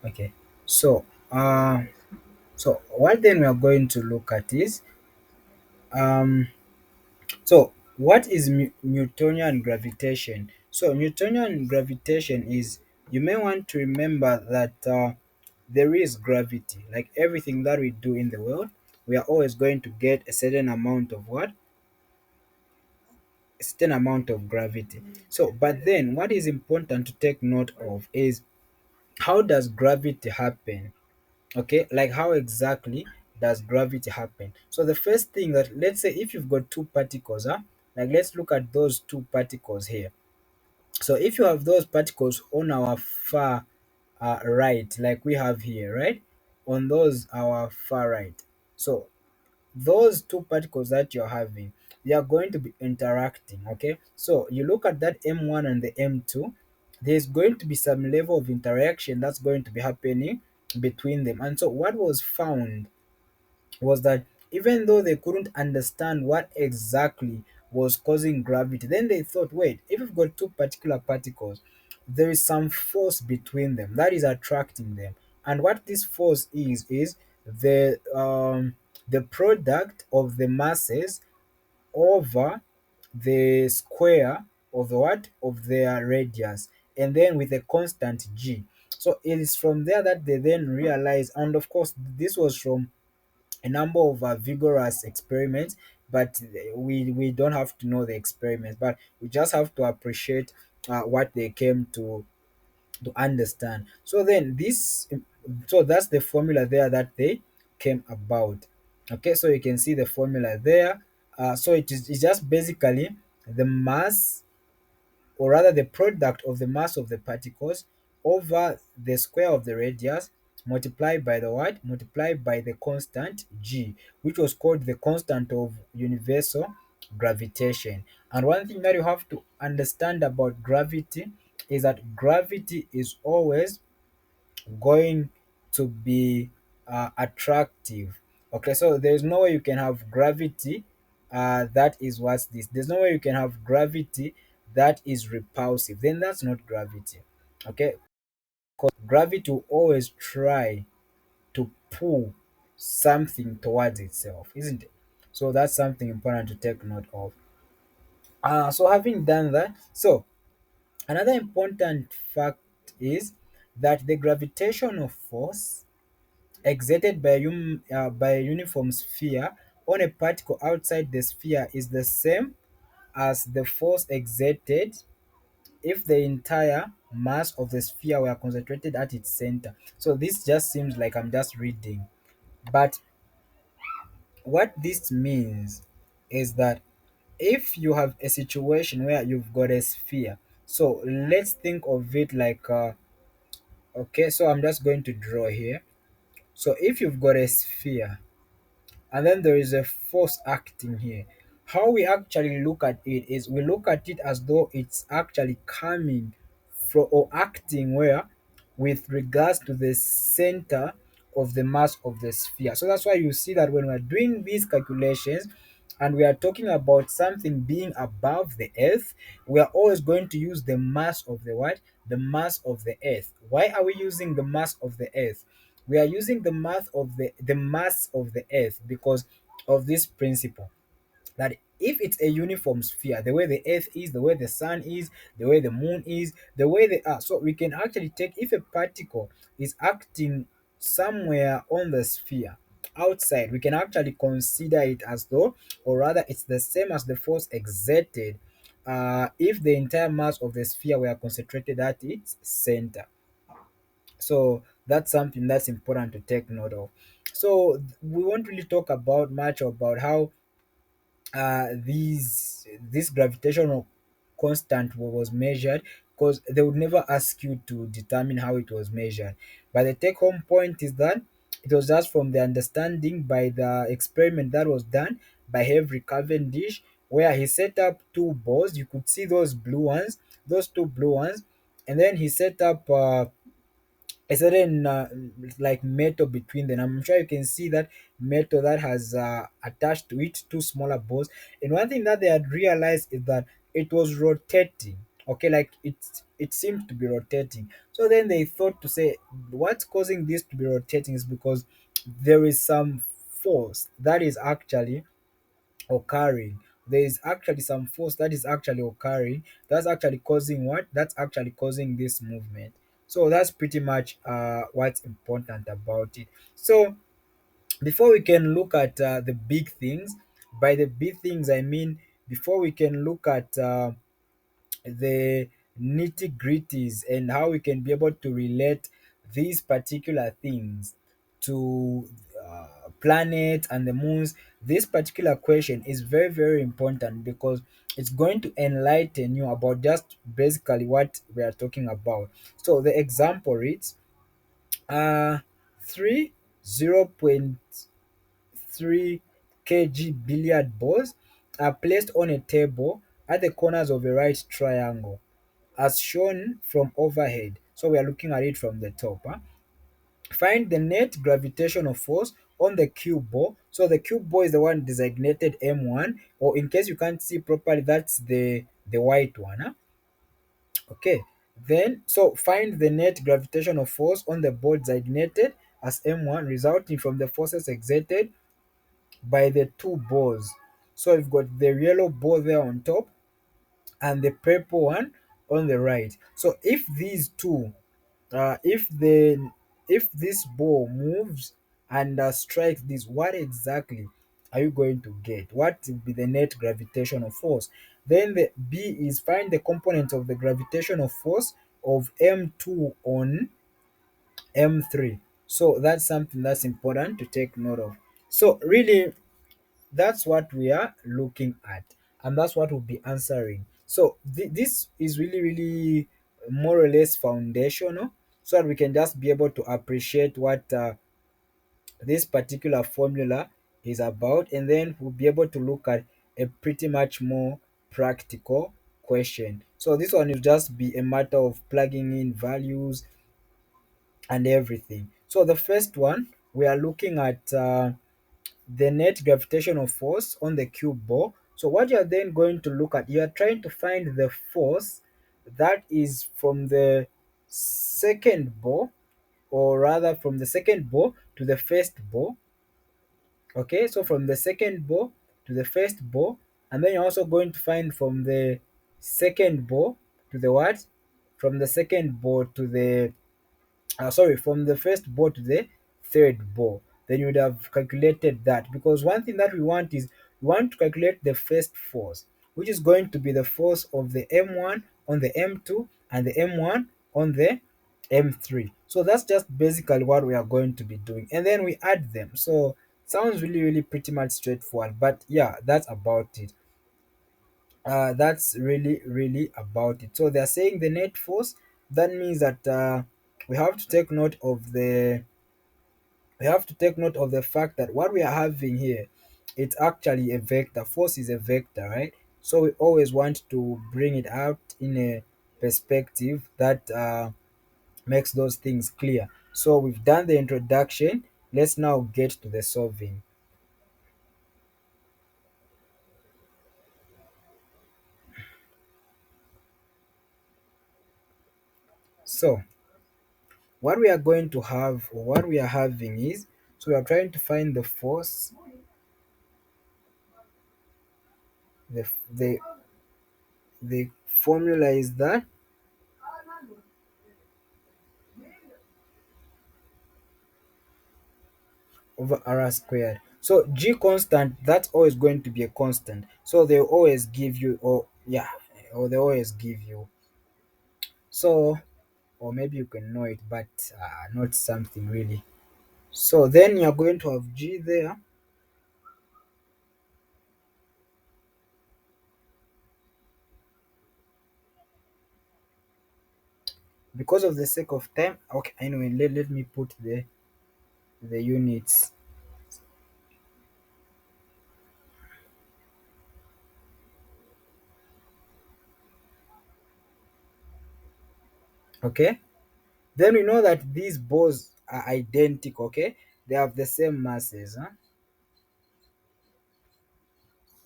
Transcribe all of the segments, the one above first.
Okay. So, so what then we are going to look at is um, so what is Newtonian gravitation? So Newtonian gravitation is, you may want to remember that there is gravity. Like everything that we do in the world, we are always going to get a certain amount of what? A certain amount of gravity. So, but then what is important to take note of is, how does gravity happen? Okay, like how exactly does gravity happen? So the first thing, that let's say if you've got two particles, like let's look at those two particles here. So if you have those particles on our far right, like we have here, right, on those our far right, so those two particles that you're having, they are going to be interacting. Okay, so you look at that m1 and the m2, there's going to be some level of interaction that's going to be happening between them. And so what was found was that even though they couldn't understand what exactly was causing gravity, then they thought, wait, if we've got two particular particles, there is some force between them that is attracting them. And what this force is the product of the masses over the square of the what? Of their radius, and then with a constant g. So it is from there that they then realize, and of course this was from a number of vigorous experiments, but we don't have to know the experiments, but we just have to appreciate what they came to understand. So then this, so that's the formula there that they came about. Okay, so you can see the formula there. So it's just basically the mass, or rather the product of the mass of the particles over the square of the radius, multiplied by the what? Multiplied by the constant g, which was called the constant of universal gravitation. And one thing that you have to understand about gravity is that gravity is always going to be attractive. Okay, so there's no way you can have gravity that is what's this. There's no way you can have gravity that is repulsive. Then that's not gravity. Okay, because gravity will always try to pull something towards itself, isn't it? So that's something important to take note of. So having done that, so another important fact is that the gravitational force exerted by by a uniform sphere on a particle outside the sphere is the same as the force exerted if the entire mass of the sphere were concentrated at its center. So this just seems like I'm just reading, but what this means is that if you have a situation where you've got a sphere, so let's think of it like okay, so I'm just going to draw here. So if you've got a sphere, and then there is a force acting here. How we actually look at it is, we look at it as though it's actually coming from, or acting where, with regards to the center of the mass of the sphere. So that's why you see that when we're doing these calculations and we are talking about something being above the earth, we are always going to use the mass of the what? The mass of the earth. Why are we using the mass of the earth? We are using the mass of the earth because of this principle, that if it's a uniform sphere, the way the earth is, the way the sun is, the way the moon is, the way they are, so we can actually take, if a particle is acting somewhere on the sphere outside, we can actually consider it as though, or rather it's the same as the force exerted if the entire mass of the sphere were concentrated at its center. So that's something that's important to take note of. So we won't really talk about much about how this gravitational constant was measured, because they would never ask you to determine how it was measured. But the take home point is that it was just from the understanding by the experiment that was done by Henry Cavendish, where he set up two balls. You could see those blue ones, those two blue ones, and then he set up a certain like metal between them. I'm sure you can see that metal that has attached to it two smaller balls. And one thing that they had realized is that it was rotating. Okay, like it seemed to be rotating. So then they thought to say what's causing this to be rotating is because there is some force that is actually occurring. There is actually some force that is actually occurring that's actually causing what? That's actually causing this movement. So that's pretty much what's important about it. So before we can look at the big things, by the big things I mean before we can look at the nitty gritties and how we can be able to relate these particular things to planets and the moons. This particular question is very, very important because it's going to enlighten you about just basically what we are talking about. So the example reads three 0.3 kg billiard balls are placed on a table at the corners of a right triangle as shown from overhead. So we are looking at it from the top. Find the net gravitational force on the cube ball. So the cube ball is the one designated M1, or in case you can't see properly, that's the white one. Okay. Then so find the net gravitational force on the ball designated as M1 resulting from the forces exerted by the two balls. So we've got the yellow ball there on top and the purple one on the right. So if these two, if this ball moves and strikes this, what exactly are you going to get? What will be the net gravitational force? Then the B is find the component of the gravitational force of M2 on M3. So that's something that's important to take note of. So really that's what we are looking at, and that's what we'll be answering. So this is really, really more or less foundational, so that we can just be able to appreciate what this particular formula is about, and then we'll be able to look at a pretty much more practical question. So this one will just be a matter of plugging in values and everything. So the first one we are looking at the net gravitational force on the cube ball. So what you are then going to look at, you are trying to find the force that is from the second ball, or rather from the second ball to the first ball. Okay, so from the second ball to the first ball, and then you're also going to find from the second ball to the what? From the second ball to the sorry, from the first ball to the third ball. Then you would have calculated that, because one thing that we want is we want to calculate the first force, which is going to be the force of the M1 on the M2 and the M1 on the M3. So that's just basically what we are going to be doing, and then we add them. So sounds really, really pretty much straightforward, but yeah, that's about it. That's really, really about it. So they're saying the net force. That means that we have to take note of the we have to take note of the fact that what we are having here, it's actually a vector. Force is a vector, right? So we always want to bring it out in a perspective that makes those things clear. So we've done the introduction. Let's now get to the solving. So what we are going to have, or what we are having is, so we are trying to find the force. The the the formula is that over r squared. So g constant, that's always going to be a constant, so they always give you, or yeah, or they always give you. So, or maybe you can know it, but not something really. So then you're going to have g there. Because of the sake of time, okay, anyway, let me put the units. Okay, then we know that these balls are identical. Okay, they have the same masses, huh?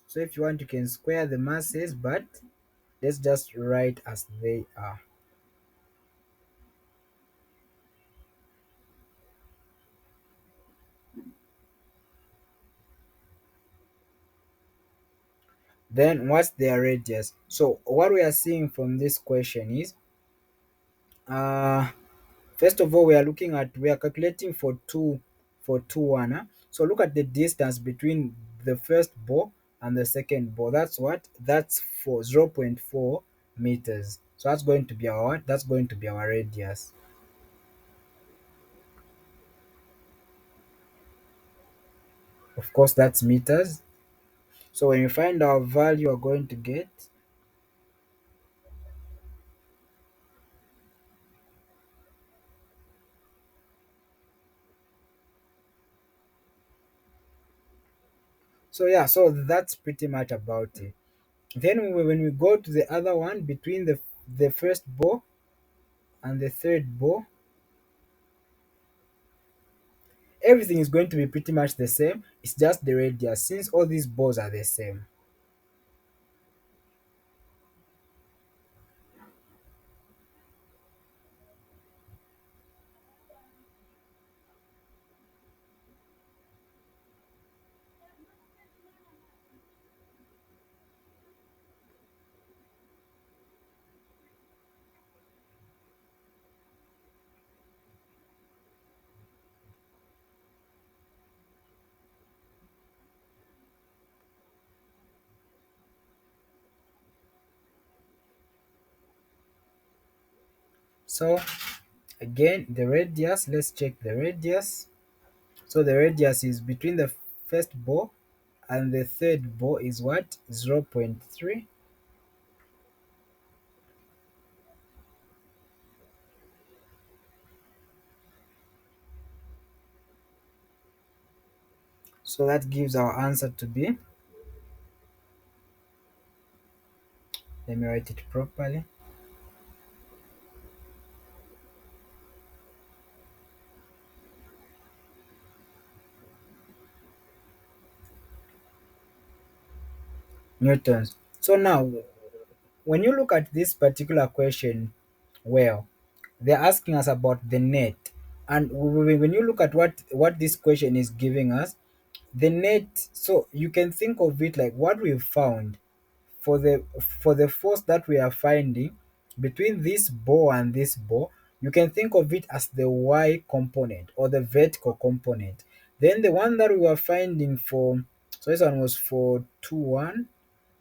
So if you want, you can square the masses, but Let's just write as they are. Then what's their radius? So what we are seeing from this question is, uh first of all, we are calculating for two one. So look at the distance between the first ball and the second ball. That's what? That's for 0.4 meters. So that's going to be our what? That's going to be our radius. Of course, that's meters. So when you find our value, we're going to get. So yeah, so that's pretty much about it. Then when we go to the other one between the first ball and the third ball, everything is going to be pretty much the same. It's just the radius since all these balls are the same. So again, the radius, let's check the radius. So the radius is between the first ball and the third ball is what? 0.3. So that gives our answer to be, let me write it properly, newtons. So now when you look at this particular question, well, they're asking us about the net. And when you look at what this question is giving us, the net, so you can think of it like what we've found for the force that we are finding between this ball and this ball. You can think of it as the y component or the vertical component. Then the one that we were finding for, so this one was for 2 1,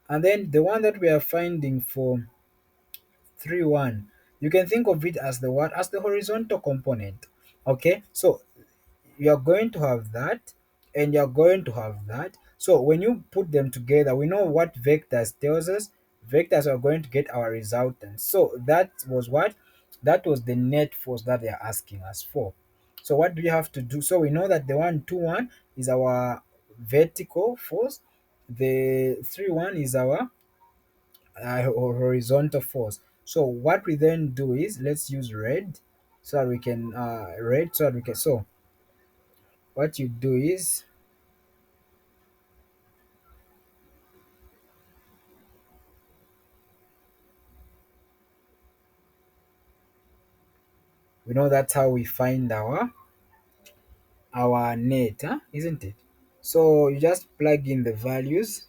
and then the one that we are finding for 3 1, you can think of it as the what? As the horizontal component. Okay, so you're going to have that and you're going to have that. So when you put them together, we know what vectors tells us. Vectors are going to get our resultant. So that was what? That was the net force that they're asking us for. So what do you have to do? So we know that the 1 2 1 is our vertical force. The 3 1 is our horizontal force. So what we then do is, let's use red so that we can red so that we can, so what you do is, we know that's how we find our net, huh? Isn't it? So you just plug in the values.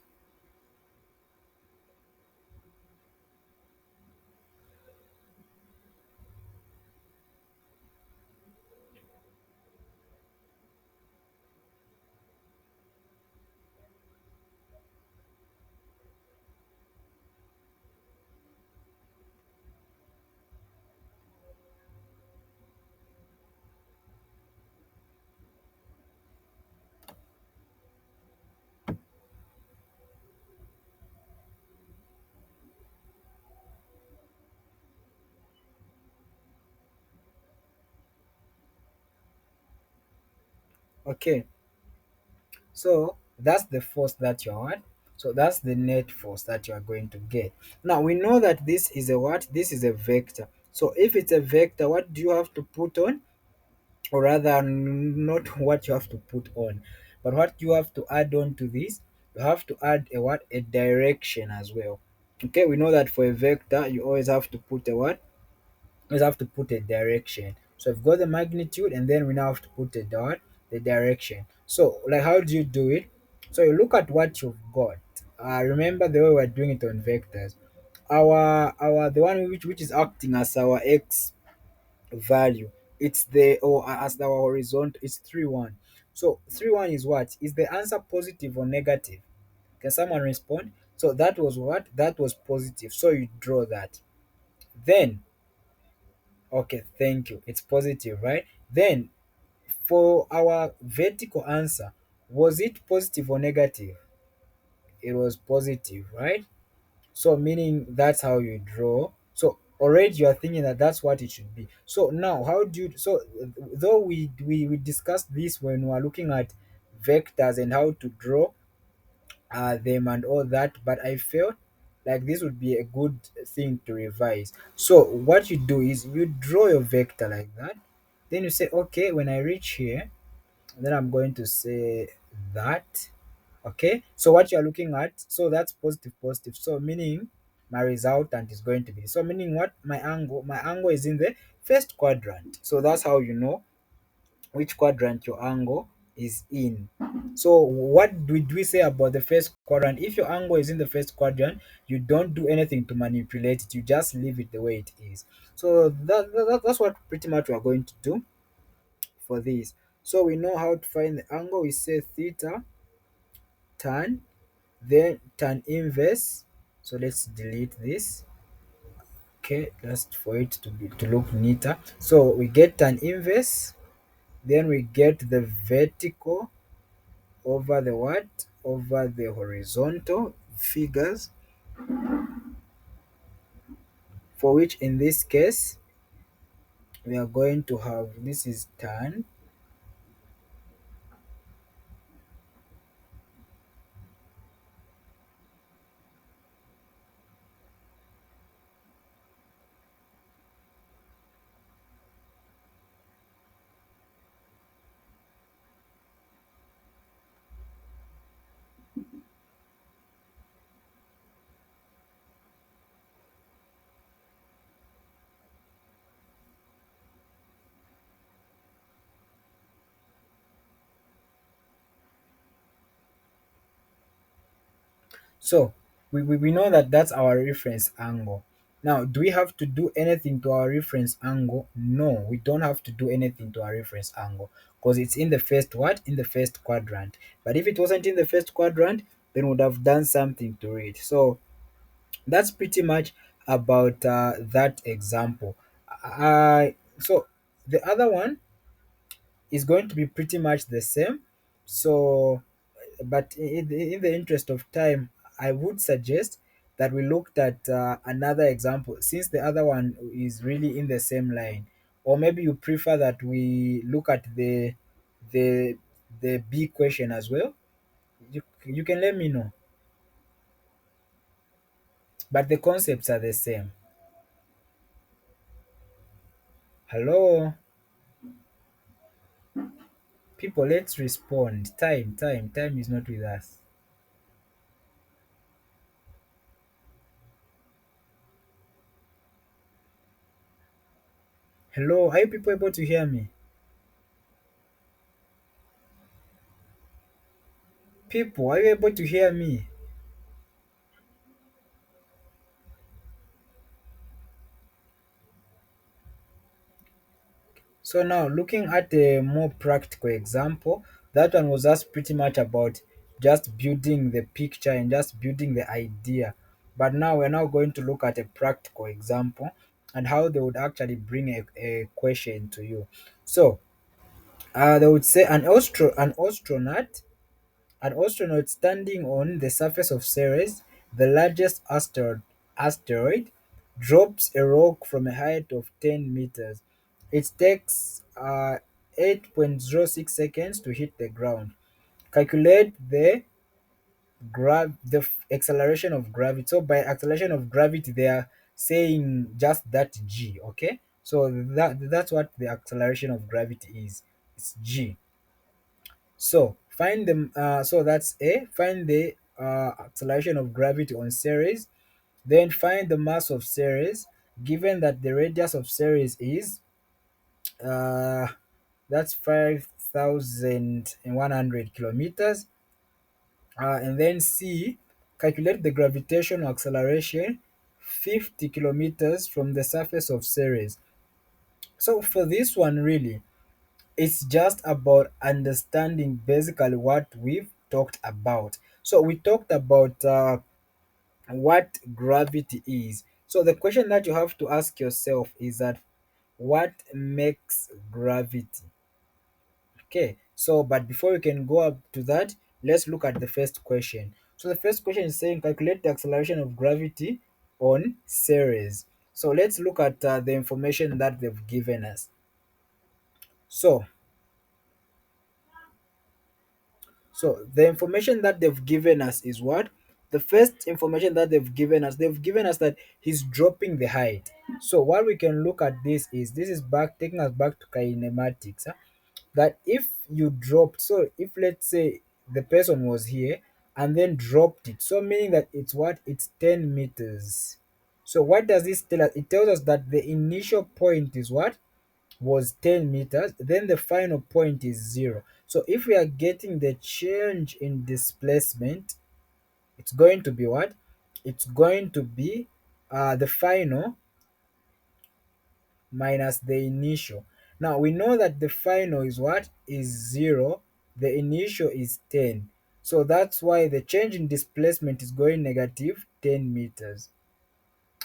Okay, so that's the force that you're at. So that's the net force that you are going to get. Now we know that this is a what? This is a vector. So if it's a vector, what do you have to put on? Or rather, not what you have to put on, but what you have to add on to this. You have to add a what? A direction as well. Okay, we know that for a vector, you always have to put a what? Always have to put a direction. So we've got the magnitude, and then we now have to put a dot, the direction. So like, how do you do it? So you look at what you've got. Remember the way we're doing it on vectors. Our the one which is acting as our x value. It's the or as our horizontal. It's 3 1. So 3 1 is what? Is the answer positive or negative? Can someone respond? So that was what? That was positive. So you draw that. Then, okay, thank you. It's positive, right? Then, for our vertical answer, was it positive or negative? It was positive, right? So, meaning that's how you draw. So, already you are thinking that that's what it should be. So, now, how do you, so, though we discussed this when we are looking at vectors and how to draw them and all that, but I felt like this would be a good thing to revise. So what you do is you draw your vector like that, then you say, okay, when I reach here, then I'm going to say that. Okay, so what you're looking at, so that's positive positive, so meaning my resultant is going to be, so meaning what? My angle is in the first quadrant. So that's how you know which quadrant your angle is in. So what did we say about the first quadrant? If your angle is in the first quadrant, you don't do anything to manipulate it, you just leave it the way it is. So that's what pretty much we are going to do for this. So we know how to find the angle. We say theta tan, then tan inverse. So let's delete this. Okay, just for it to look neater. So we get tan inverse, then we get the vertical over the what? Over the horizontal figures, for which in this case we are going to have, this is tan. So we know that that's our reference angle. Now, do we have to do anything to our reference angle? No, we don't have to do anything to our reference angle, because it's in the first what? In the first quadrant. But if it wasn't in the first quadrant, then we would have done something to it. So that's pretty much about that example. So the other one is going to be pretty much the same. So, but in the interest of time, I would suggest that we looked at another example, since the other one is really in the same line. Or maybe you prefer that we look at the the B question as well. You can let me know, but the concepts are the same. Hello, people, let's respond. Time is not with us. Hello, are you people able to hear me? People, are you able to hear me? So now looking at a more practical example, that one was just pretty much about just building the picture and just building the idea. But now we're now going to look at a practical example and how they would actually bring a question to you. So they would say an astronaut standing on the surface of Ceres, the largest asteroid, drops a rock from a height of 10 meters. It takes 8.06 seconds to hit the ground. Calculate the acceleration of gravity. So by acceleration of gravity, they are saying just that g. Okay, so that's what the acceleration of gravity is. It's g. So find them. So that's A. Find the acceleration of gravity on Ceres. Then find the mass of Ceres, given that the radius of Ceres is uh, that's 5,100 kilometers. And then C, calculate the gravitational acceleration 50 kilometers from the surface of Ceres. So for this one, really, it's just about understanding basically what we've talked about. So we talked about what gravity is. So the question that you have to ask yourself is that what makes gravity? Okay, so but before we can go up to that, let's look at the first question. So the first question is saying calculate the acceleration of gravity on Ceres. So let's look at the information that they've given us. So, so the information that they've given us is what? The first information that they've given us that he's dropping the height. So what we can look at this is back taking us back to kinematics. That if you dropped, so if let's say the person was here and then dropped it, so meaning that it's what? It's 10 meters. So what does this tell us? It tells us that the initial point is what? Was 10 meters, then the final point is 0. So if we are getting the change in displacement, it's going to be what? It's going to be the final minus the initial. Now we know that the final is what? Is 0, the initial is 10. So that's why the change in displacement is going negative 10 meters.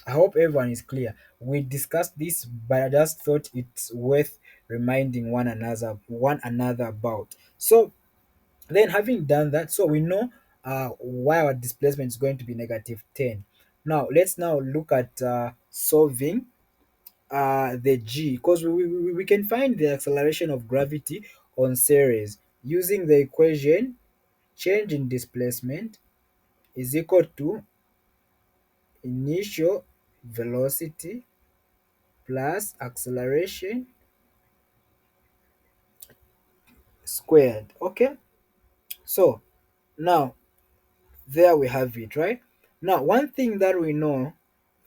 I hope everyone is clear. We discussed this, but I just thought it's worth reminding one another about. So then having done that, so we know why our displacement is going to be negative 10. Now let's now look at solving the g, because we can find the acceleration of gravity on Ceres using the equation change in displacement is equal to initial velocity plus acceleration squared. Okay, so now there we have it, right? Now one thing that we know,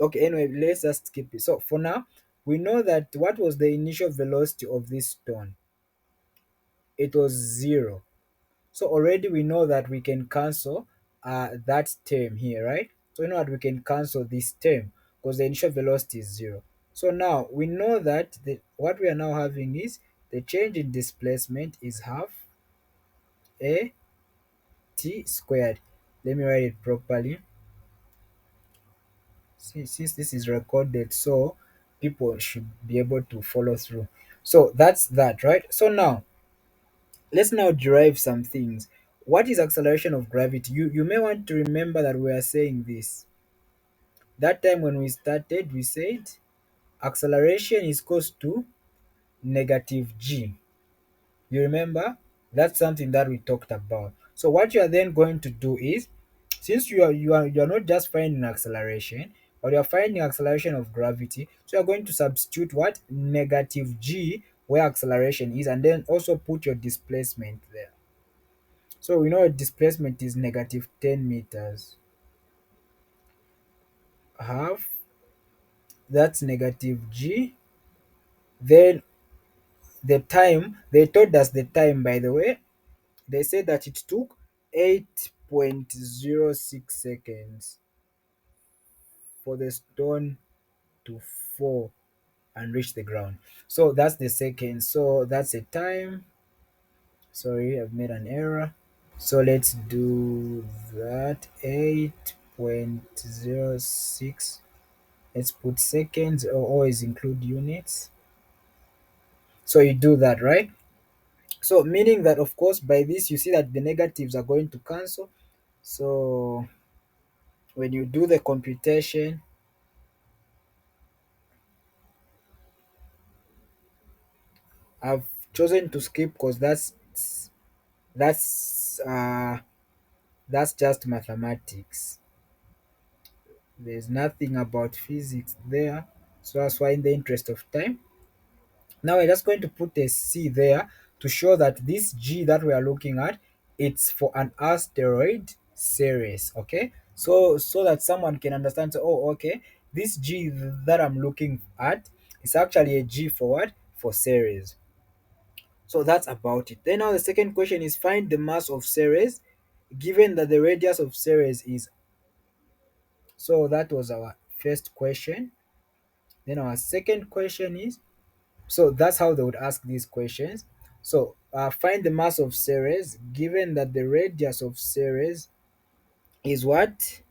okay, anyway, let's just skip it. So for now, we know that what was the initial velocity of this stone? It was 0. So already we know that we can cancel that term here, right? So we know that we can cancel this term because the initial velocity is 0. So now we know that what we are now having is the change in displacement is half a t squared. Let me write it properly. Since this is recorded, so people should be able to follow through. So that's that, right? So now let's now derive some things. What is acceleration of gravity? You may want to remember that we are saying this. That time when we started, we said acceleration is equals to negative g. You remember? That's something that we talked about. So what you are then going to do is, since you are not just finding acceleration, but you are finding acceleration of gravity, so you are going to substitute what? Negative g where acceleration is, and then also put your displacement there. So we know displacement is negative 10 meters. Half, that's negative g. Then the time, they told us the time, by the way. They said that it took 8.06 seconds for the stone to fall and reach the ground. So that's the second. So that's a time. Sorry, I've made an error. So let's do that. 8.06. Let's put seconds, or always include units. So you do that, right? So meaning that, of course, by this you see that the negatives are going to cancel. So when you do the computation, I've chosen to skip because that's uh that's just mathematics. There's nothing about physics there. So that's why, in the interest of time, now we're just going to put a C there to show that this G that we are looking at, it's for an asteroid series. Okay, so that someone can understand. So, oh, okay, this G that I'm looking at is actually a G for what? For Ceres. So that's about it. Then now the second question is find the mass of Ceres given that the radius of Ceres is. So that was our first question. Then our second question is, so that's how they would ask these questions. So find the mass of Ceres given that the radius of Ceres is what?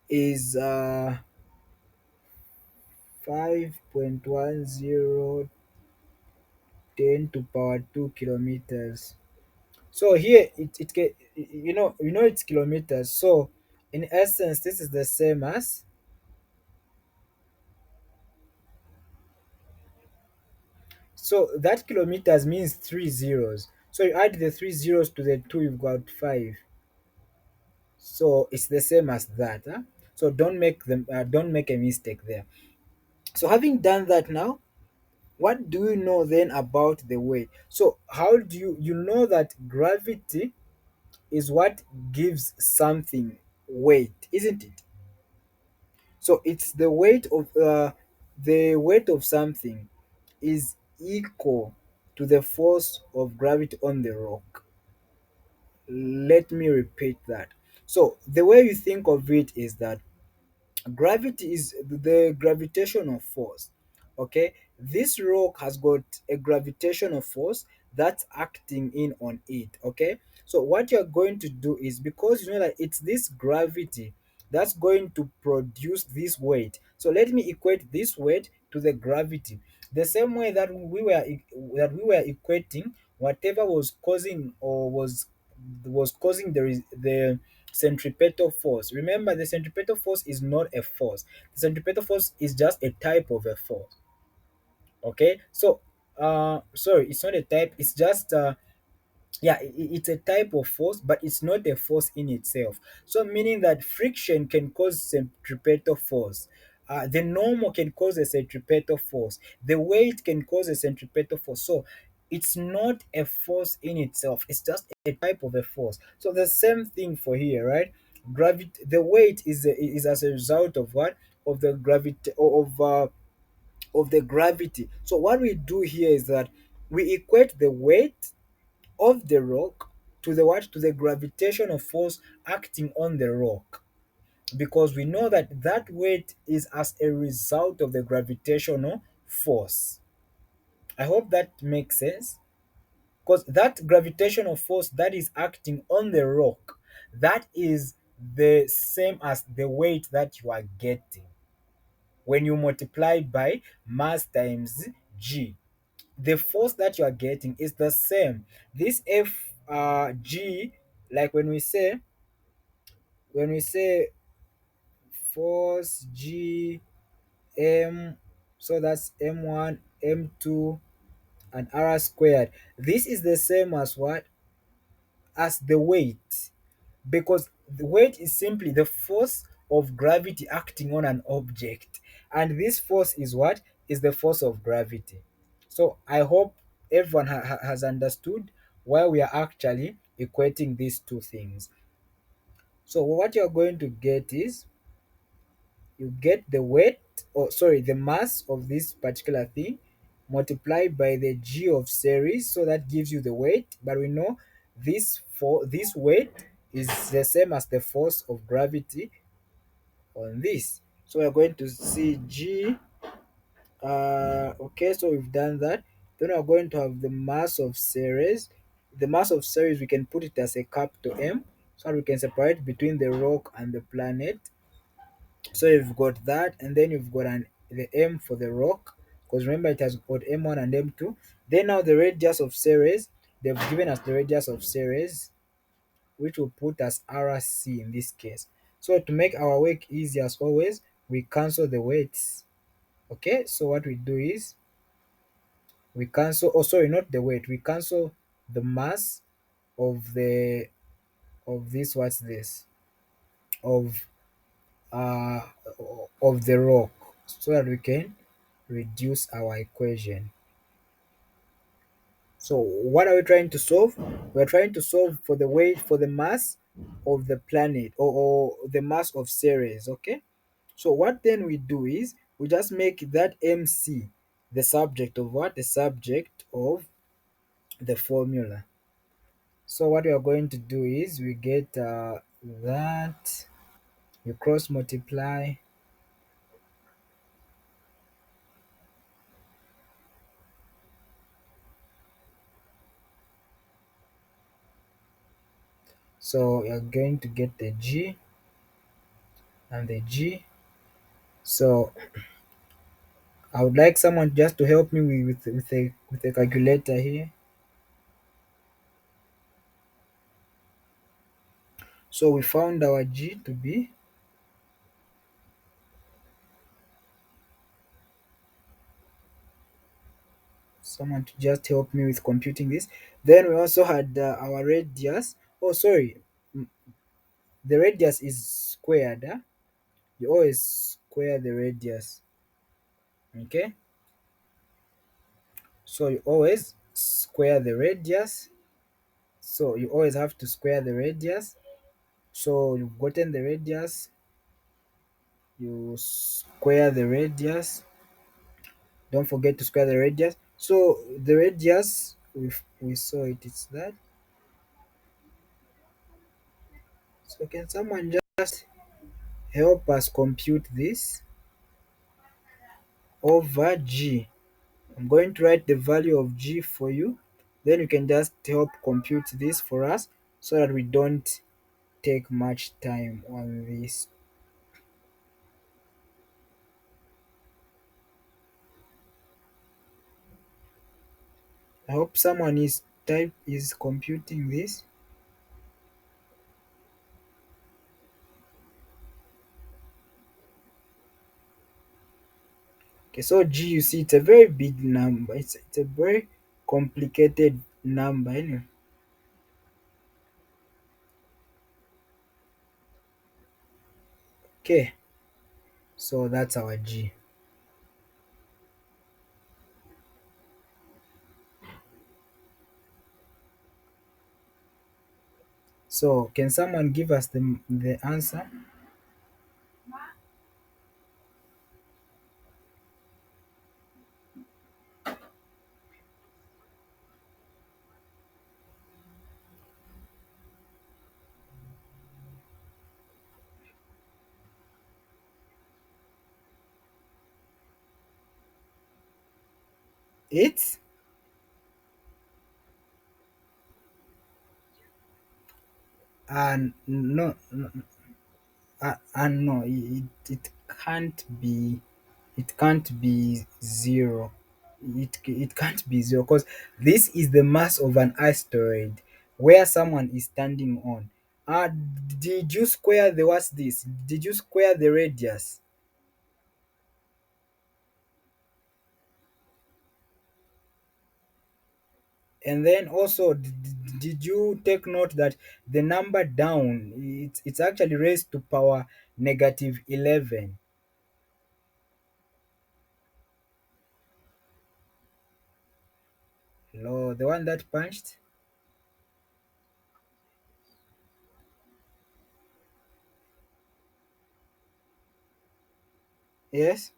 Is 5.10 to power 2 kilometers. So here you know it's kilometers. So in essence, this is the same as. So that kilometers means three zeros. So you add the three zeros to the two, you've got five. So it's the same as that. Huh? So don't make a mistake there. So having done that now, what do you know then about the weight? So how do you know that gravity is what gives something weight, isn't it? So it's the weight of something is equal to the force of gravity on the rock. Let me repeat that. So the way you think of it is that gravity is the gravitational force. Okay, this rock has got a gravitational force that's acting in on it. Okay, so what you're going to do is, because you know that it's this gravity that's going to produce this weight, so let me equate this weight to the gravity, the same way that we were equating whatever was causing or was causing the centripetal force. Remember, the centripetal force is not a force. The centripetal force is just a type of a force. Okay, so sorry, it's not a type. It's just yeah, it's a type of force, but it's not a force in itself. So meaning that friction can cause centripetal force. The normal can cause a centripetal force. The weight can cause a centripetal force. So it's not a force in itself. It's just a type of a force. So the same thing for here, right? Gravity. The weight is as a result of what? Of the gravity of the gravity. So what we do here is that we equate the weight of the rock to the what? To the gravitational force acting on the rock, because we know that that weight is as a result of the gravitational force. I hope that makes sense, because that gravitational force that is acting on the rock, that is the same as the weight that you are getting when you multiply by mass times g. The force that you are getting is the same. This F G, like when we say force G M, so that's M1, M2, and R squared. This is the same as what? As the weight, because the weight is simply the force of gravity acting on an object, and this force is what? Is the force of gravity. So I hope everyone has understood why we are actually equating these two things. So what you're going to get is, you get the weight, or sorry, the mass of this particular thing multiplied by the g of series, so that gives you the weight. But we know this weight is the same as the force of gravity on this. So we're going to see g. Okay, so we've done that. Then we're going to have the mass of Ceres. The mass of Ceres, we can put it as a capital M, so we can separate between the rock and the planet. So you've got that, and then you've got the M for the rock, because remember it has got M1 and M2. Then now the radius of Ceres, they've given us the radius of Ceres, which will put as RC in this case. So to make our work easy as always, we cancel the weights. Okay, so what we do is we cancel, oh sorry, not the weight, we cancel the mass of the of this, what's this, of uh of the rock, so that we can reduce our equation. So what are we trying to solve? We're trying to solve for the weight, for the mass of the planet, or the mass of Ceres. Okay, so what then we do is we just make that MC the subject of what? The subject of the formula. So what we are going to do is we get that, you cross multiply, so you're going to get the G and the G. So I would like someone just to help me with a calculator here. So we found our G to be, someone to just help me with computing this. Then we also had our radius. Oh, sorry, mm, the radius is squared. You always square the radius. Okay, so you always square the radius. So you always have to square the radius. So you've gotten the radius, you square the radius. Don't forget to square the radius. So the radius, we saw it, it's that. So can someone just help us compute this over G? I'm going to write the value of G for you. Then you can just help compute this for us so that we don't take much time on this. I hope someone is computing this. Okay, so G, you see, it's a very big number. It's a very complicated number. Anyway. Okay, so that's our G. So can someone give us the answer? It's no, no, no, it can't be, it can't be zero. It can't be zero because this is the mass of an asteroid where someone is standing on. Did you square the, what's this? Did you square the radius? And then also, did you take note that the number down, it's actually raised to power negative 11? No, the one that punched. Yes.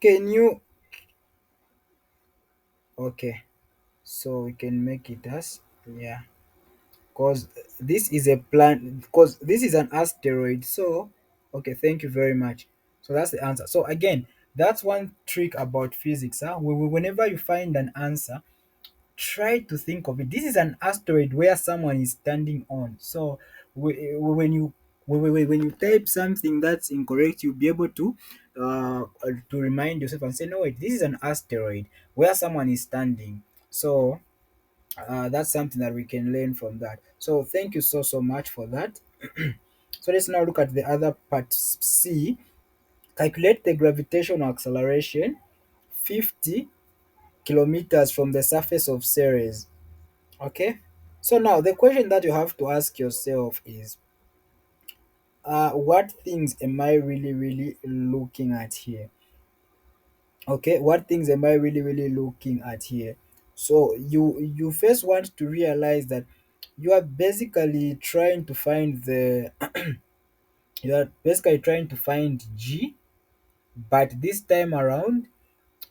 Can you, okay, so we can make it as, yeah, because this is a plan, because this is an asteroid. So okay, thank you very much. So that's the answer. So again, that's one trick about physics. Whenever you find an answer, try to think of it. This is an asteroid where someone is standing on. So when you, when you type something that's incorrect, you'll be able to remind yourself and say, no wait, this is an asteroid where someone is standing. So that's something that we can learn from that. So thank you so much for that. So let's now look at the other part C. Calculate the gravitational acceleration 50 kilometers from the surface of Ceres. Okay. So now the question that you have to ask yourself is, what things am I really looking at here? Okay, what things am I really looking at here? So you first want to realize that you are basically trying to find the you are basically trying to find G, but this time around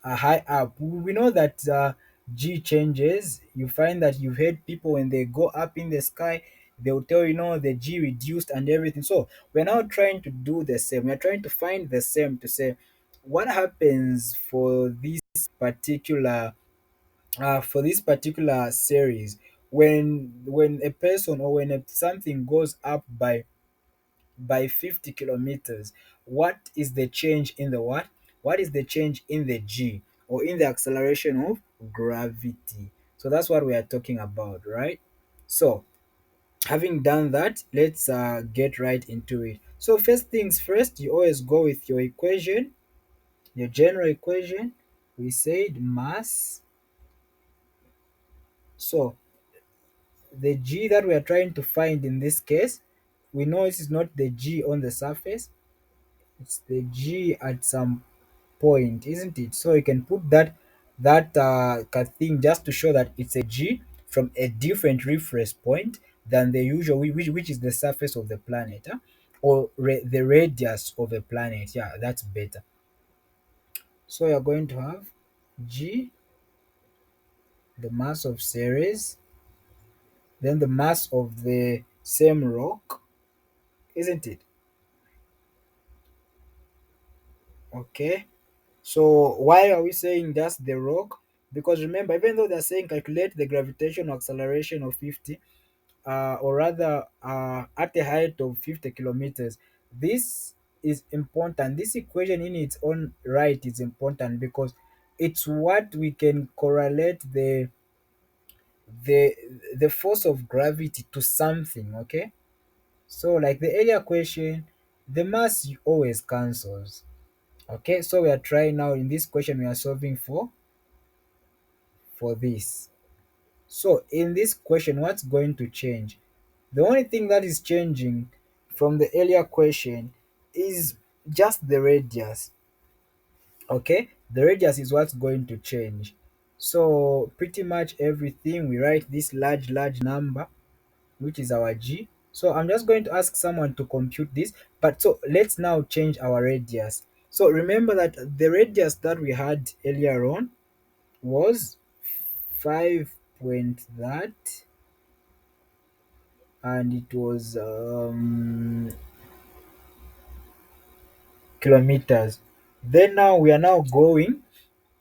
high up. We know that G changes. You find that you've heard people when they go up in the sky, they'll tell you know the G reduced and everything. So we're now trying to do the same. We're trying to find the same to say what happens particular for this particular series when a person or when something goes up by 50 kilometers. What is the change in the what? What is the change in the G or in the acceleration of gravity? So that's what we are talking about, right? So having done that, let's get right into it. So first things first, you always go with your equation, your general equation. We said mass. So the G that we are trying to find in this case, we know it is not the G on the surface, it's the G at some point, isn't it? So you can put that thing just to show that it's a G from a different reference point than the usual, which is the surface of the planet, huh? Or the radius of a planet. Yeah, that's better. So you're going to have G, the mass of Ceres, then the mass of the same rock, isn't it? Okay. So why are we saying that's the rock? Because remember, even though they're saying calculate the gravitational acceleration of 50, or rather at a height of 50 kilometers, this is important. This equation in its own right is important because it's what we can correlate the the force of gravity to something. Okay, so like the earlier question, the mass always cancels. Okay, so we are trying now in this question we are solving for this. So in this question, what's going to change? The only thing that is changing from the earlier question is just the radius. Okay, the radius is what's going to change. So pretty much everything, we write this large number, which is our G. So I'm just going to ask someone to compute this. But so let's now change our radius. So remember that the radius that we had earlier on was 5 point that, and it was kilometers. Then now we are now going,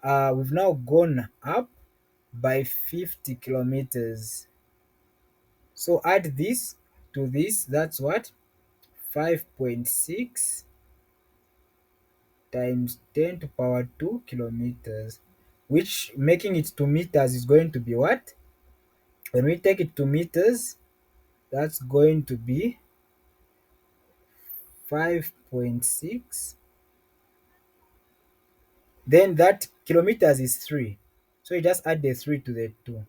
we've now gone up by 50 kilometers. So add this to this, that's what? 5.6 times 10 to power 2 kilometers, which making it to meters is going to be what? When we take it to meters, that's going to be 5.6. Then that kilometers is 3. So you just add the 3 to the 2.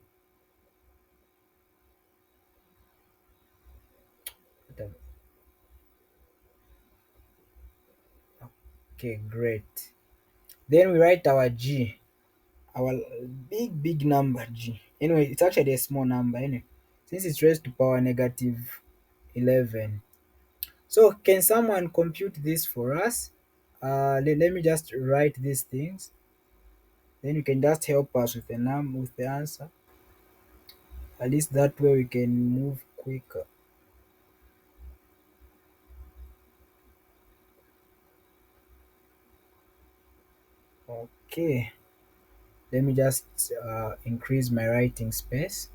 Okay, great. Then we write our G, our big number G. Anyway, it's actually a small number anyway, since it's raised to power negative 11. So can someone compute this for us? Let me just write these things. Then you can just help us with with the answer. At least that way we can move quicker. Okay. Let me just increase my writing space.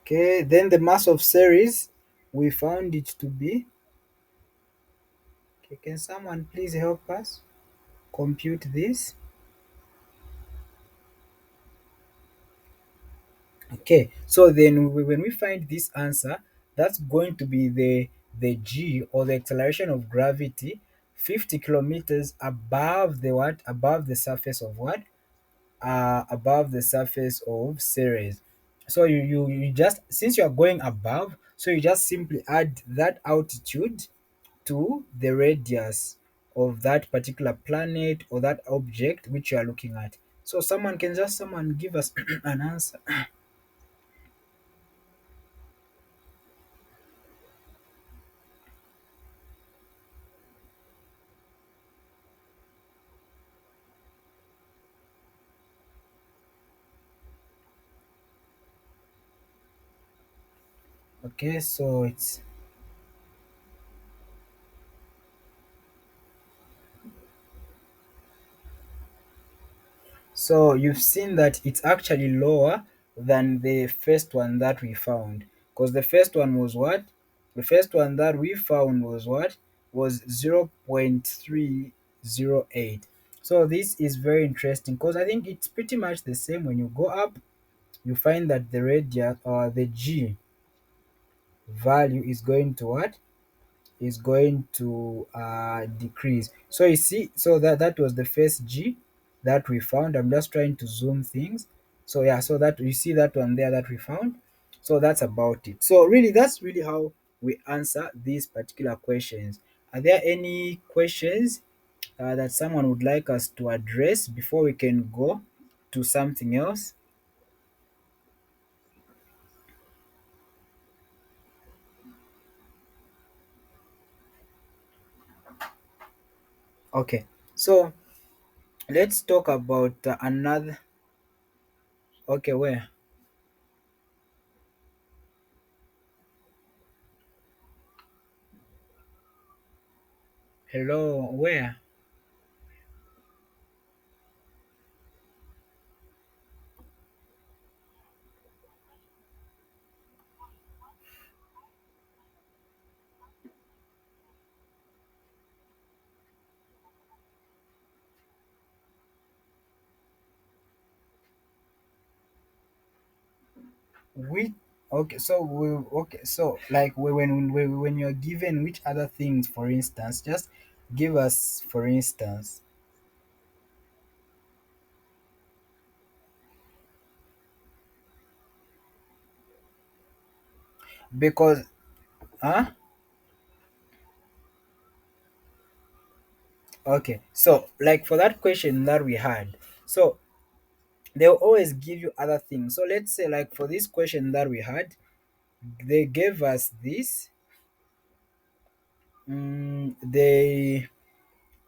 Okay, then the mass of Ceres, we found it to be. Okay, can someone please help us compute this? Okay, so then when we find this answer, That's going to be the g, or the acceleration of gravity, 50 kilometers above the what, above the surface of what, above the surface of Ceres. So you just, since you are going above, so you just simply add that altitude to the radius of that particular planet or that object which you are looking at. So someone give us an answer. Okay, so it's, so you've seen that it's actually lower than the first one that we found. Because the first one was what? The first one that we found was what? Was 0.308. So this is very interesting because I think it's pretty much the same. When you go up, you find that the radius, or the G value, is going to what? Is going to decrease. So you see, so that was the first G that we found. I'm just trying to zoom things. So yeah, so that you see that one there that we found. So that's about it. So really, that's really how we answer these particular questions. Are there any questions that someone would like us to address before we can go to something else? Okay, so let's talk about another. Okay, where? Hello, where? We okay, so like when you're given which other things, for instance, just give us for instance. Because huh? Okay, so like for that question that we had, so they'll always give you other things. So let's say like for this question that we had, they gave us this. They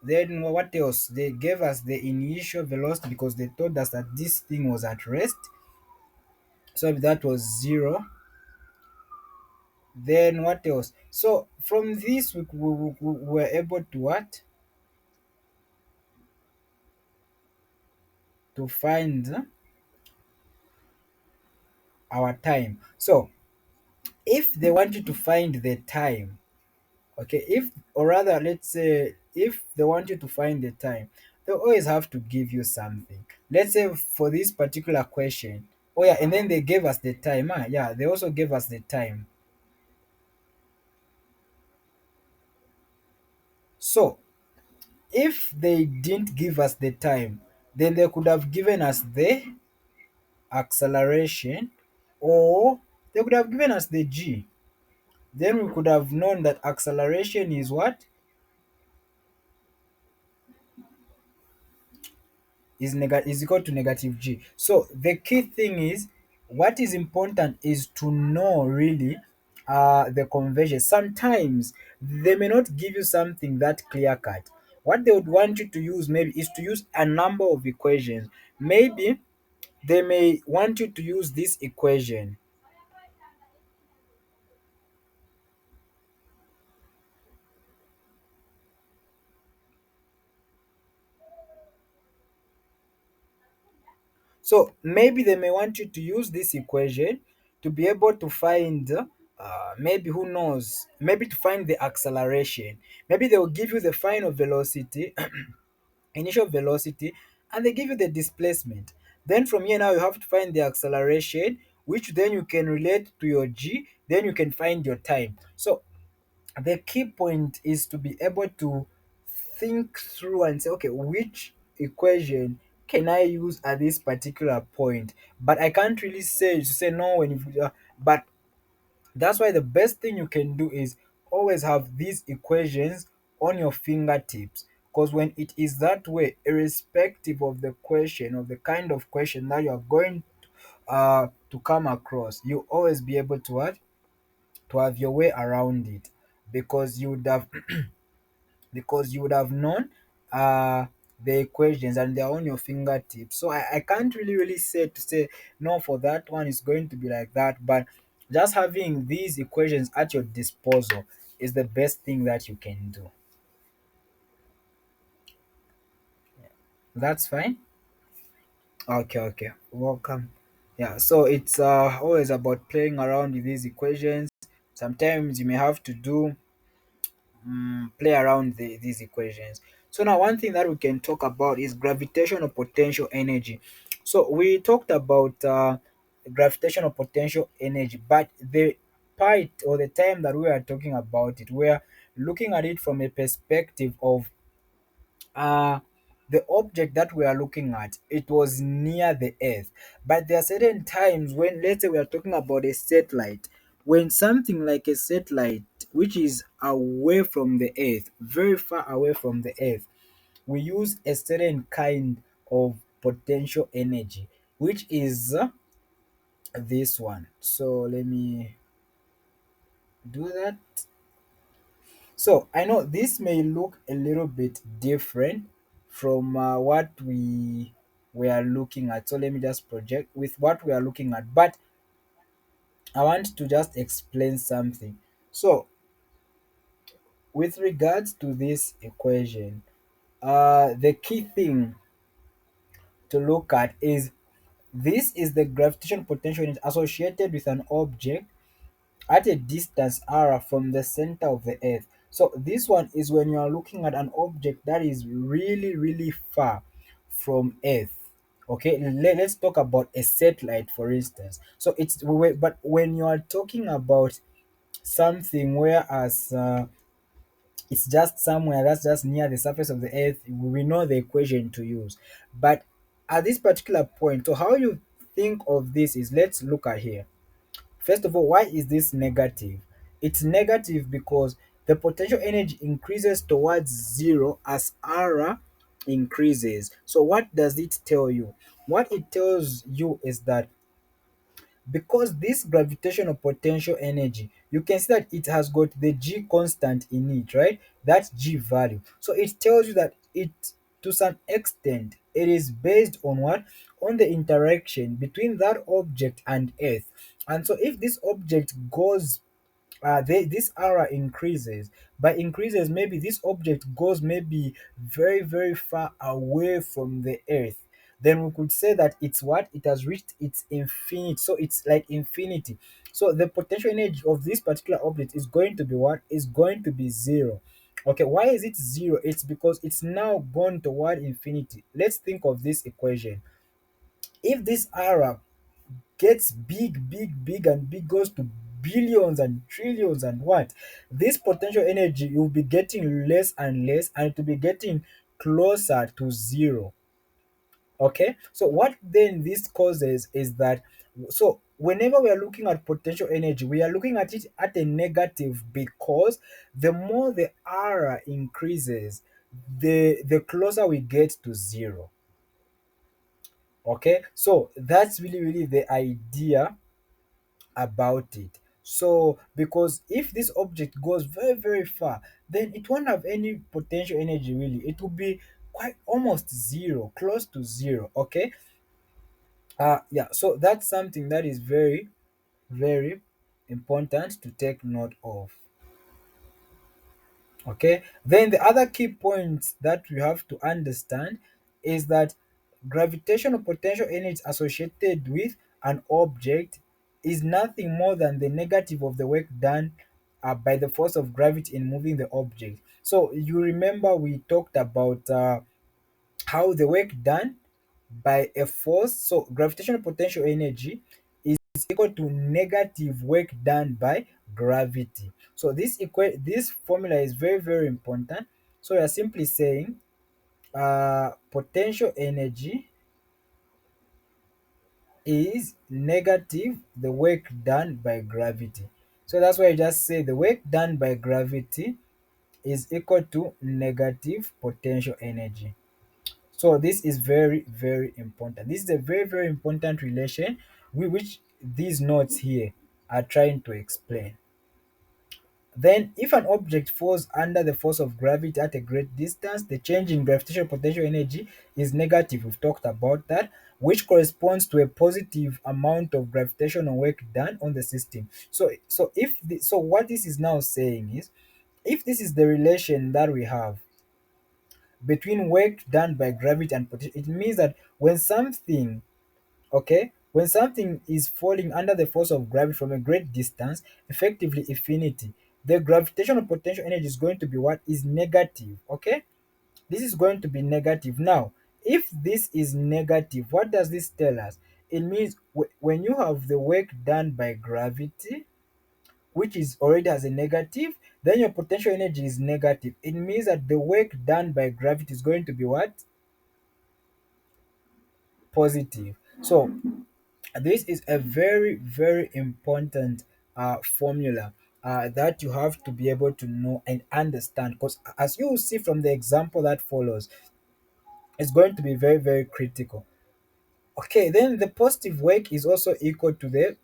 then what else? They gave us the initial velocity because they told us that this thing was at rest. So if that was zero, then what else? So from this we were able to what? To find our time. So if they want you to find the time, okay, if, or rather let's say if they want you to find the time, they always have to give you something. Let's say for this particular question, oh yeah, and then they gave us the time. Yeah, they also gave us the time. So if they didn't give us the time, then they could have given us the acceleration, or they could have given us the g. Then we could have known that acceleration is what? Is equal to negative g. So the key thing is, what is important is to know really the conversion. Sometimes they may not give you something that clear cut. What they would want you to use maybe is to use a number of equations. Maybe they may want you to use this equation. So maybe they may want you to use this equation to be able to find, maybe who knows, maybe to find the acceleration. Maybe they will give you the final velocity, initial velocity, and they give you the displacement. Then from here now you have to find the acceleration which then you can relate to your G, then you can find your time. So the key point is to be able to think through and say, okay, which equation can I use at this particular point? But I can't really say to say no when you, but that's why the best thing you can do is always have these equations on your fingertips. Because when it is that way, irrespective of the question, of the kind of question that you are going to come across, you always be able to what? To have your way around it, because you would have because you would have known the equations and they're on your fingertips. So I can't really say to say no for that one is going to be like that, but just having these equations at your disposal is the best thing that you can do. That's fine. Okay, okay. Welcome. Yeah, so it's always about playing around with these equations. Sometimes you may have to do play around these equations. So now one thing that we can talk about is gravitational potential energy. So we talked about gravitational potential energy, but the part or the time that we are talking about it, we are looking at it from a perspective of uh the object that we are looking at, it was near the earth. But there are certain times when, let's say we are talking about a satellite, when something like a satellite which is away from the earth, very far away from the earth, we use a certain kind of potential energy, which is this one. So let me do that. So I know this may look a little bit different from what we were looking at. So let me just project with what we are looking at. But I want to just explain something. So with regards to this equation, the key thing to look at is this is the gravitational potential unit associated with an object at a distance r from the center of the earth. So this one is when you are looking at an object that is really far from earth. Okay, let's talk about a satellite for instance. So but when you are talking about something whereas it's just somewhere that's just near the surface of the earth, we know the equation to use. But at this particular point, so how you think of this is, let's look at here. First of all, why is this negative? It's negative because the potential energy increases towards zero as R increases. So what does it tell you? What it tells you is that because this gravitational potential energy, you can see that it has got the G constant in it, right? That G value. So it tells you that it, to some extent, it is based on what? On the interaction between that object and Earth. And so if this object goes this aura increases. By increases, maybe this object goes maybe very far away from the earth, then we could say that it's what? It has reached its infinity. So it's like infinity. So the potential energy of this particular object is going to be what? Is going to be zero. Okay, why is it zero? It's because it's now gone toward infinity. Let's think of this equation. If this aura gets big and big, goes to billions and trillions and what, this potential energy will be getting less and less, and it will be getting closer to zero. Okay, so what then this causes is that, so whenever we are looking at potential energy, we are looking at it at a negative, because the more the r increases, the closer we get to zero. Okay, so that's really the idea about it. So because if this object goes very far, then it won't have any potential energy really. It will be quite almost zero, close to zero. Okay. Yeah, so that's something that is very important to take note of. Okay, then the other key points that we have to understand is that gravitational potential energy associated with an object is nothing more than the negative of the work done by the force of gravity in moving the object. So you remember we talked about how the work done by a force. So gravitational potential energy is is equal to negative work done by gravity. So this formula is very, very important. So we are simply saying potential energy is negative the work done by gravity. So that's why you just say the work done by gravity is equal to negative potential energy. So this is very, very important. This is a very, very important relation which these notes here are trying to explain. Then, if an object falls under the force of gravity at a great distance, the change in gravitational potential energy is negative. We've talked about that, which corresponds to a positive amount of gravitational work done on the system. So what this is now saying is, if this is the relation that we have between work done by gravity and potential, it means that when something, okay, when something is falling under the force of gravity from a great distance, effectively infinity, the gravitational potential energy is going to be what is negative. Okay, this is going to be negative. Now, if this is negative, what does this tell us? It means when you have the work done by gravity, which is already has a negative, then your potential energy is negative. It means that the work done by gravity is going to be what? Positive. So this is a very, very important formula that you have to be able to know and understand, because as you will see from the example that follows, it's going to be very, very critical. Okay, then the positive work is also equal to the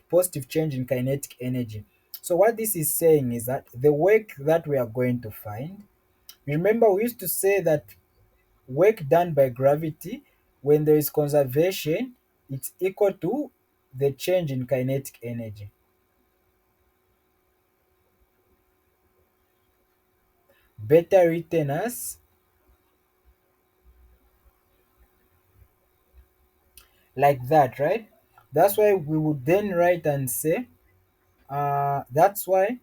positive change in kinetic energy. So what this is saying is that the work that we are going to find, remember we used to say that work done by gravity, when there is conservation, it's equal to the change in kinetic energy. Better written as like that, right? That's why we would then write and say, that's why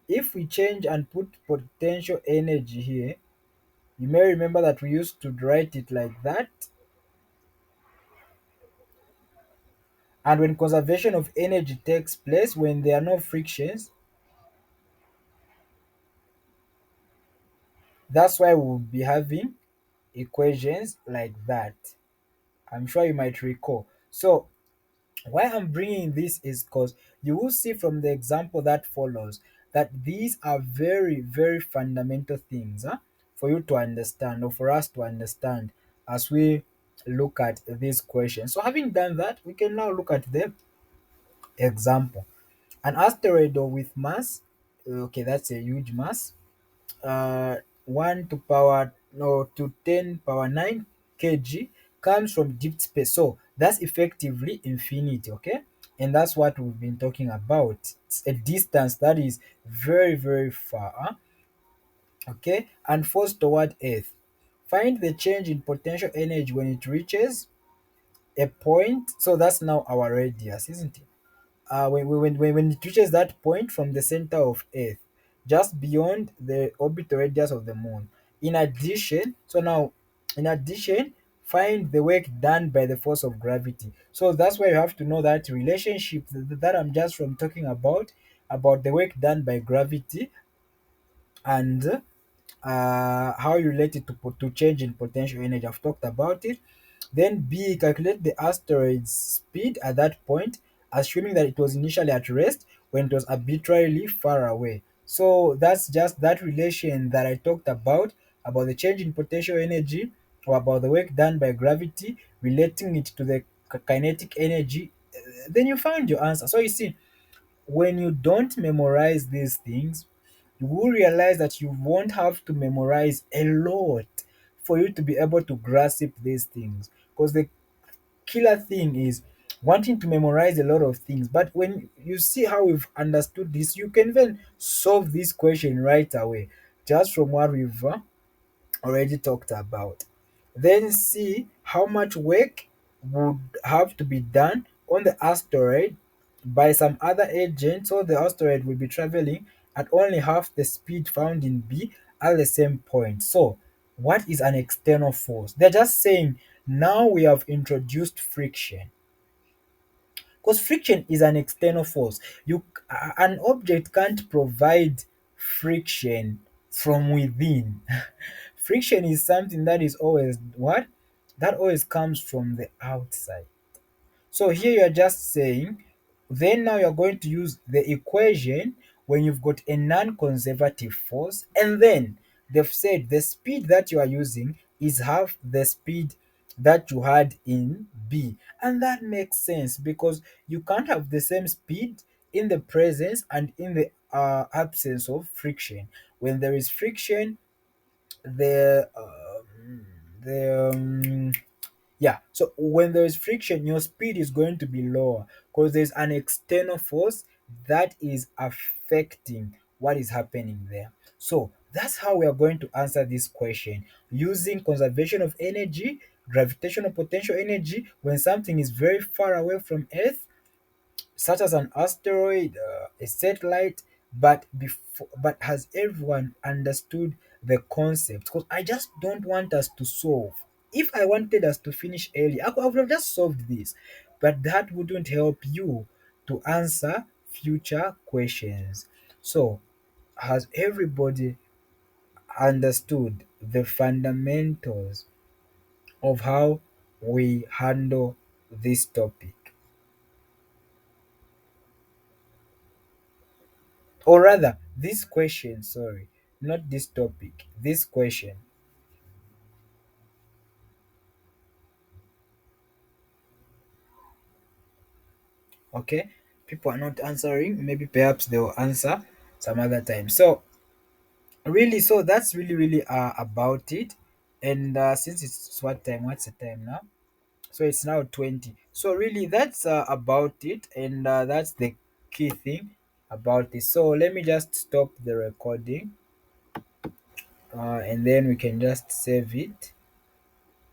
if we change and put potential energy here, you may remember that we used to write it like that. And when conservation of energy takes place, when there are no frictions, that's why we'll be having equations like that. I'm sure you might recall. So why I'm bringing this is because you will see from the example that follows that these are very, very fundamental things, for you to understand or for us to understand as we look at this question. So having done that, we can now look at the example. An asteroid with mass, okay, that's a huge mass, uh, 1 to power no to 10 power 9 kg comes from deep space. So that's effectively infinity, okay? And that's what we've been talking about. It's a distance that is very, very far, okay? And falls toward Earth. Find the change in potential energy when it reaches a point. So that's now our radius, isn't it? When it reaches that point from the center of Earth, just beyond the orbital radius of the moon. In addition, so now, in addition, find the work done by the force of gravity. So that's why you have to know that relationship that I'm just from talking about the work done by gravity and how you relate it to change in potential energy. I've talked about it. Then B, calculate the asteroid's speed at that point, assuming that it was initially at rest when it was arbitrarily far away. So that's just that relation that I talked about the change in potential energy or about the work done by gravity, relating it to the kinetic energy. Then you find your answer. So you see, when you don't memorize these things, you will realize that you won't have to memorize a lot for you to be able to grasp these things. Because the killer thing is wanting to memorize a lot of things. But when you see how we've understood this, you can then solve this question right away just from what we've already talked about. Then see how much work would have to be done on the asteroid by some other agent, so the asteroid will be traveling at only half the speed found in B at the same point. So, what is an external force? They're just saying now we have introduced friction. because friction is an external force. An object can't provide friction from within. Friction is something that is always what? That always comes from the outside. So here you're just saying, then now you're going to use the equation when you've got a non-conservative force, and then they've said the speed that you are using is half the speed that you had in B. And that makes sense because you can't have the same speed in the presence and in the absence of friction. When there is friction, the the yeah, so when there is friction, your speed is going to be lower because there's an external force that is affecting what is happening there. So that's how we are going to answer this question using conservation of energy, gravitational potential energy when something is very far away from Earth, such as an asteroid, a satellite, but has everyone understood the concept? Because I just don't want us to solve. If I wanted us to finish early, I would have just solved this, but that wouldn't help you to answer future questions. So, has everybody understood the fundamentals of how we handle this topic? Or rather, this question, sorry, not this topic, this question. Okay, people are not answering. Maybe perhaps they will answer some other time. So, really, so that's really about it. And since it's what time? What's the time now? So, it's now 20. So, really, that's about it. And that's the key thing about this. So, let me just stop the recording and then we can just save it.